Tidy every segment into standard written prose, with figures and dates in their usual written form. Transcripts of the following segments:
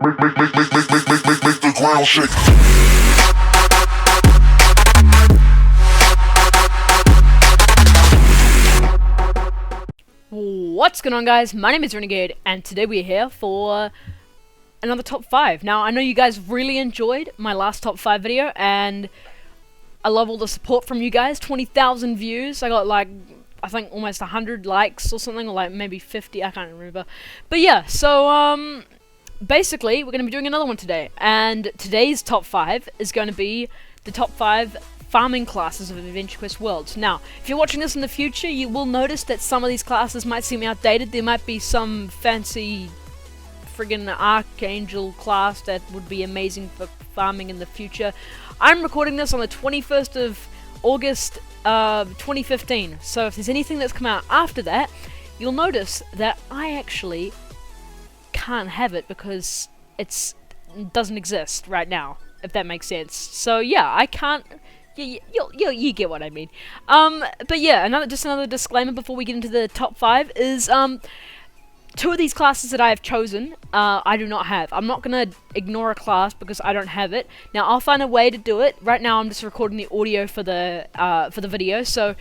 Make the ground shake. What's going on, guys? My name is Renegade, and today we're here for another top 5. Now, I know you guys really enjoyed my last top 5 video, and I love all the support from you guys. 20,000 views. I got like, I think almost 100 likes or something, or like maybe 50, I can't remember. But yeah, so basically, we're going to be doing another one today, and today's top 5 is going to be the top 5 farming classes of Adventure Quest Worlds. Now, if you're watching this in the future, you will notice that some of these classes might seem outdated. There might be some fancy friggin' Archangel class that would be amazing for farming in the future. I'm recording this on the 21st of August 2015, so if there's anything that's come out after that, you'll notice that I actually can't have it because it doesn't exist right now, if that makes sense. So yeah, I can't. You get what I mean. But yeah, just another disclaimer before we get into the top 5 is two of these classes that I have chosen, I do not have. I'm not gonna ignore a class because I don't have it. Now I'll find a way to do it. Right now I'm just recording the audio for the video, so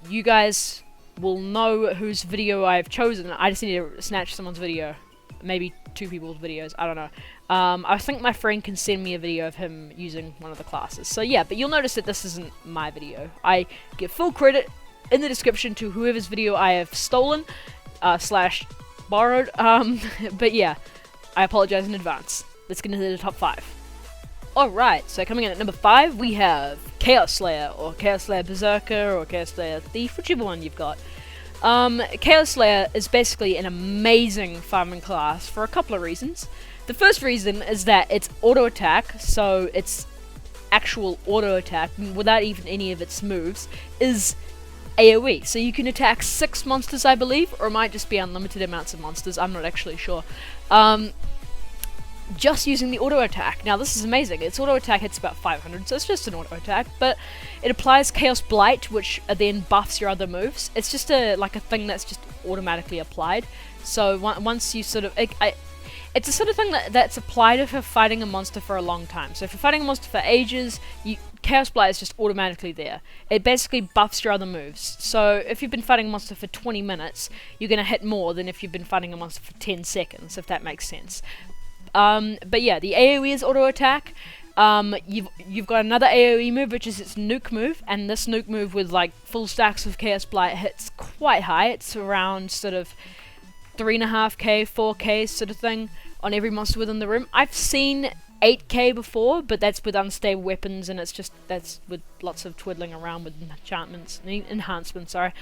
you guys will know whose video I've chosen. I just need to snatch someone's video, maybe 2 people's videos. I don't know. I think my friend can send me a video of him using one of the classes. So yeah, but you'll notice that this isn't my video. I give full credit in the description to whoever's video I have stolen, slash borrowed. But yeah, I apologize in advance. Let's get into the top 5. Alright, so coming in at number 5, we have Chaos Slayer, or Chaos Slayer Berserker, or Chaos Slayer Thief, whichever one you've got. Chaos Slayer is basically an amazing farming class for a couple of reasons. The first reason is that it's auto attack, so its actual auto attack, without even any of its moves, is AoE. So you can attack 6 monsters, I believe, or it might just be unlimited amounts of monsters, I'm not actually sure. Just using the auto attack. Now this is amazing. Its auto attack hits about 500, so it's just an auto attack, but it applies Chaos Blight, which then buffs your other moves. It's just like a thing that's just automatically applied. So once you sort of... it's a sort of thing that's applied if you're fighting a monster for a long time. So if you're fighting a monster for ages, Chaos Blight is just automatically there. It basically buffs your other moves. So if you've been fighting a monster for 20 minutes, you're going to hit more than if you've been fighting a monster for 10 seconds, if that makes sense. But yeah, the AoE is auto attack. You've got another AoE move, which is its nuke move, and this nuke move with like full stacks of Chaos Blight hits quite high. It's around sort of 3.5k, 4k sort of thing on every monster within the room. I've seen 8k before, but that's with unstable weapons, and that's with lots of twiddling around with enhancements, sorry.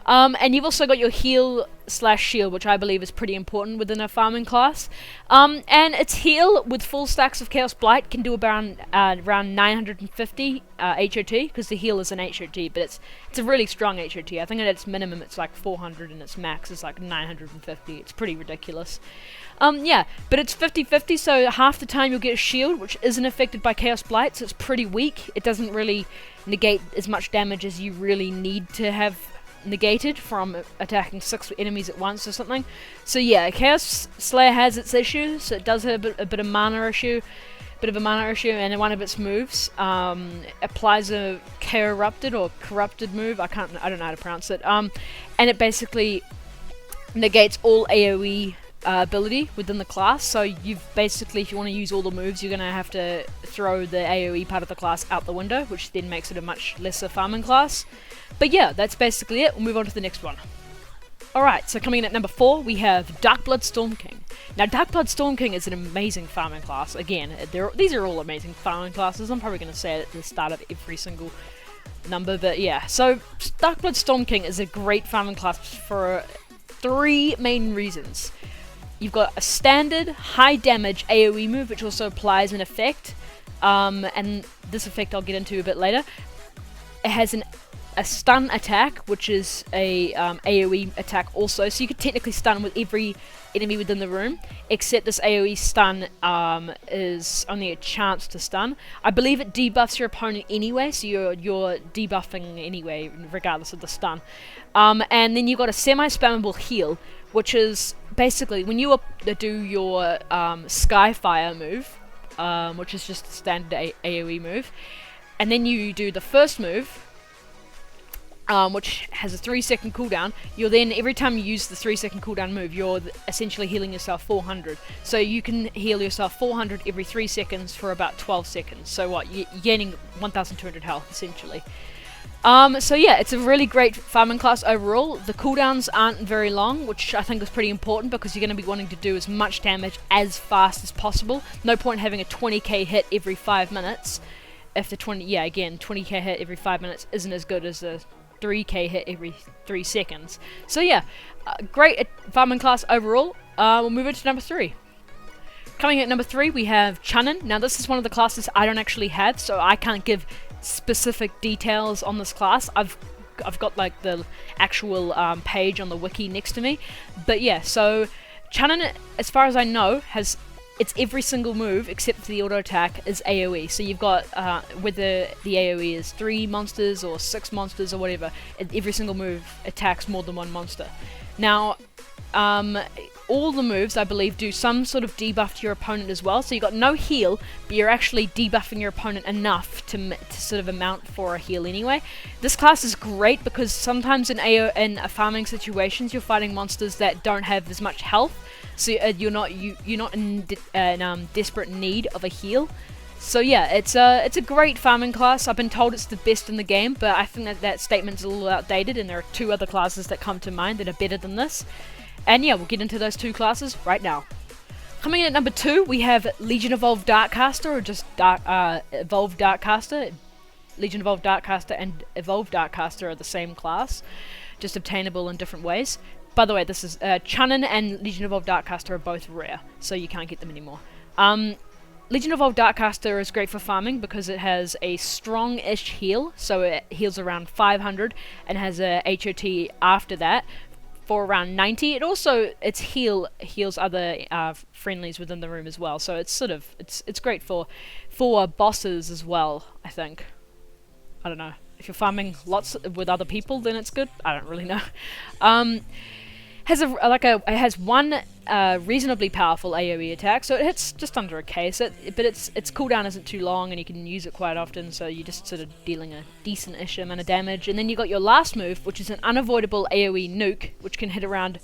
And you've also got your heal / shield, which I believe is pretty important within a farming class. And its heal with full stacks of Chaos Blight can do around 950 HOT, because the heal is an HOT, but it's a really strong HOT. I think at its minimum it's like 400 and its max is like 950. It's pretty ridiculous. Yeah, but it's 50-50, so half the time you'll get a shield, which isn't affected by Chaos Blight, so it's pretty weak. It doesn't really negate as much damage as you really need to have negated from attacking 6 enemies at once or something. So yeah, Chaos Slayer has its issues, so it does have a bit of a mana issue, and one of its moves applies a corrupted move. I don't know how to pronounce it. And it basically negates all AoE ability within the class. So you've basically, if you want to use all the moves, you're gonna have to throw the AoE part of the class out the window, which then makes it a much lesser farming class. But yeah, that's basically it. We'll move on to the next one. Alright, so coming in at number 4, we have Darkblood Storm King. Now, Darkblood Storm King is an amazing farming class. Again, these are all amazing farming classes. I'm probably going to say it at the start of every single number, but yeah. So, Darkblood Storm King is a great farming class for 3 main reasons. You've got a standard high damage AoE move, which also applies an effect, and this effect I'll get into a bit later. It has a stun attack, which is a AoE attack also, so you could technically stun with every enemy within the room, except this AoE stun is only a chance to stun. I believe it debuffs your opponent anyway, so you're debuffing anyway, regardless of the stun. And then you've got a semi-spammable heal, which is basically when you do your Skyfire move, which is just a standard AoE move, and then you do the first move, which has a 3-second cooldown. You're then, every time you use the 3-second cooldown move, you're essentially healing yourself 400. So you can heal yourself 400 every 3 seconds for about 12 seconds. So what, you're gaining 1,200 health, essentially. So yeah, it's a really great farming class overall. The cooldowns aren't very long, which I think is pretty important because you're going to be wanting to do as much damage as fast as possible. No point having a 20k hit every 5 minutes. If the 20k hit every 5 minutes isn't as good as a 3k hit every 3 seconds. So yeah, great farming class overall. We'll move into number 3. Coming at number 3, we have Chanin. Now this is one of the classes I don't actually have, so I can't give specific details on this class. I've got like the actual page on the wiki next to me. But yeah, so Chanin, as far as I know, it's every single move except for the auto attack is AoE. So you've got whether the AoE is 3 monsters or 6 monsters or whatever, every single move attacks more than one monster. Now, all the moves, I believe, do some sort of debuff to your opponent as well. So you've got no heal, but you're actually debuffing your opponent enough to sort of amount for a heal anyway. This class is great because sometimes in farming situations, you're fighting monsters that don't have as much health. So you're not in desperate need of a heal. So yeah, it's a great farming class. I've been told it's the best in the game, but I think that statement's a little outdated, and there are 2 other classes that come to mind that are better than this. And yeah, we'll get into those 2 classes right now. Coming in at number 2, we have Legion Evolved Darkcaster, or just Evolved Darkcaster. Legion Evolved Darkcaster and Evolved Darkcaster are the same class, just obtainable in different ways. By the way, this is Chanin and Legion Evolved Darkcaster are both rare, so you can't get them anymore. Legion Evolved Darkcaster is great for farming because it has a strong-ish heal, so it heals around 500 and has a HOT after that for around 90. It also heals other friendlies within the room as well, so it's sort of it's great for bosses as well. I think. I don't know, if you're farming lots with other people, then it's good. I don't really know. It has one reasonably powerful AoE attack, so it hits just under a K. But its cooldown isn't too long, and you can use it quite often. So you're just sort of dealing a decent-ish amount of damage. And then you got your last move, which is an unavoidable AoE nuke, which can hit around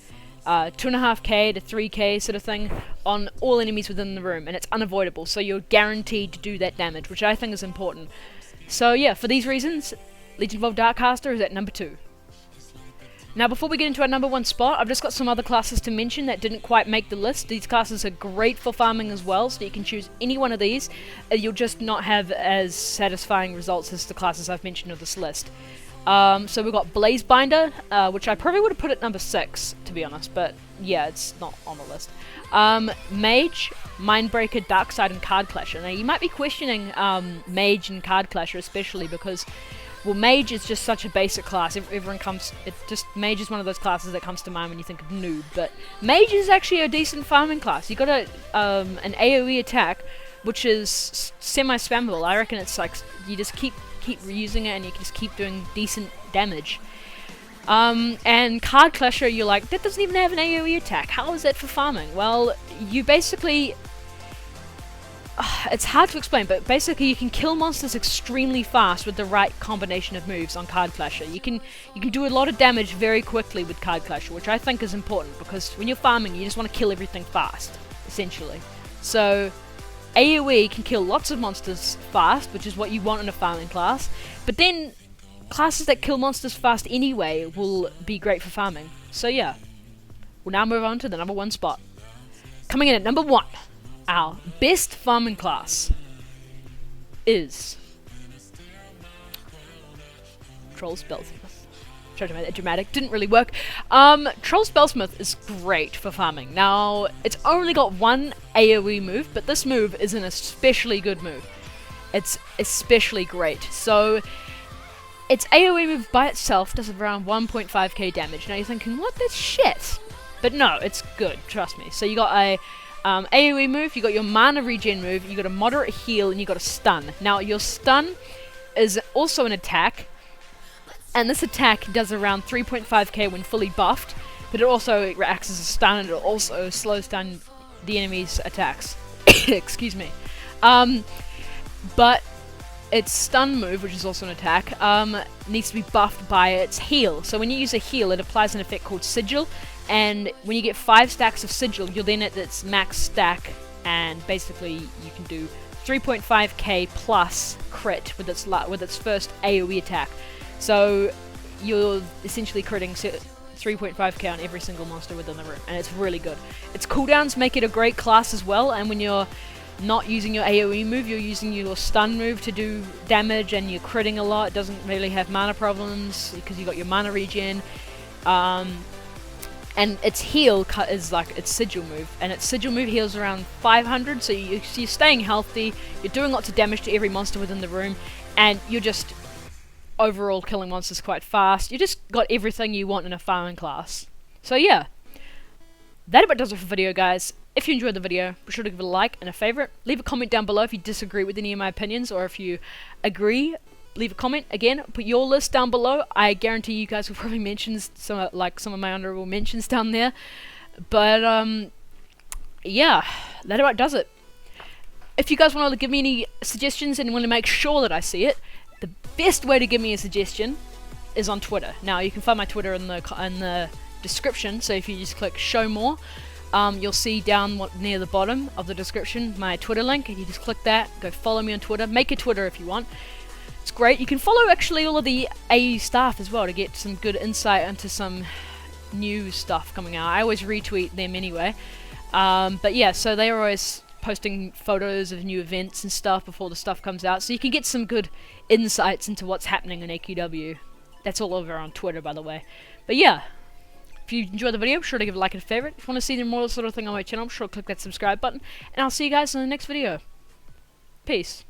2.5k to 3k sort of thing on all enemies within the room, and it's unavoidable. So you're guaranteed to do that damage, which I think is important. So yeah, for these reasons, Legion Evolved Darkcaster is at number 2. Now before we get into our number 1 spot, I've just got some other classes to mention that didn't quite make the list. These classes are great for farming as well, so you can choose any one of these. You'll just not have as satisfying results as the classes I've mentioned on this list. So we've got Blazebinder, which I probably would have put at number 6, to be honest, but yeah, it's not on the list. Mage, Mindbreaker, Darkside, and Card Clasher. Now you might be questioning Mage and Card Clasher, especially because, well, Mage is just such a basic class. Mage is one of those classes that comes to mind when you think of noob, but Mage is actually a decent farming class. You got an AoE attack, which is semi-spammable. I reckon it's like, you just keep reusing it and you can just keep doing decent damage. And Card Clasher, you're like, that doesn't even have an AoE attack. How is that for farming? Well, you basically... it's hard to explain, but basically you can kill monsters extremely fast with the right combination of moves on Card Clasher. You can do a lot of damage very quickly with Card Clasher, which I think is important, because when you're farming, you just want to kill everything fast, essentially. So AoE can kill lots of monsters fast, which is what you want in a farming class, but then classes that kill monsters fast anyway will be great for farming. So yeah, we'll now move on to the number 1 spot. Coming in at number 1, our best farming class is Troll Spellsmith. Tried to make that dramatic, didn't really work. Troll Spellsmith is great for farming. Now, it's only got one AoE move, but this move is an especially good move. It's especially great. So, its AoE move by itself does around 1.5k damage. Now you're thinking, what, that's shit? But no, it's good, trust me. So you got a AoE move, you got your mana regen move, you got a moderate heal, and you got a stun. Now your stun is also an attack, and this attack does around 3.5k when fully buffed, but it also acts as a stun, and it also slows down the enemy's attacks. Excuse me. But its stun move, which is also an attack, needs to be buffed by its heal. So when you use a heal, it applies an effect called Sigil, and when you get 5 stacks of Sigil, you're then at its max stack, and basically you can do 3.5k plus crit with its first AoE attack. So you're essentially critting 3.5k on every single monster within the room, and it's really good. Its cooldowns make it a great class as well, and when you're not using your AoE move, you're using your stun move to do damage, and you're critting a lot. It doesn't really have mana problems because you got your mana regen. And its heal is like its sigil move, and its sigil move heals around 500, so you're staying healthy, you're doing lots of damage to every monster within the room, and you're just overall killing monsters quite fast. You just got everything you want in a farming class. So yeah, that about does it for the video, guys. If you enjoyed the video, be sure to give it a like and a favourite. Leave a comment down below if you disagree with any of my opinions, or if you agree. Leave a comment. Again, put your list down below. I guarantee you guys will probably mention some of my honourable mentions down there. But yeah, that about does it. If you guys want to give me any suggestions and want to make sure that I see it, the best way to give me a suggestion is on Twitter. Now you can find my Twitter in the description. So if you just click Show More, you'll see down near the bottom of the description my Twitter link, and you just click that. Go follow me on Twitter. Make a Twitter if you want. It's great. You can follow actually all of the AE staff as well to get some good insight into some new stuff coming out. I always retweet them anyway. But yeah, so they're always posting photos of new events and stuff before the stuff comes out, so you can get some good insights into what's happening in AQW. That's all over on Twitter, by the way. But yeah, if you enjoyed the video, be sure to give it a like and a favourite. If you want to see more sort of thing on my channel, be sure to click that subscribe button, and I'll see you guys in the next video. Peace.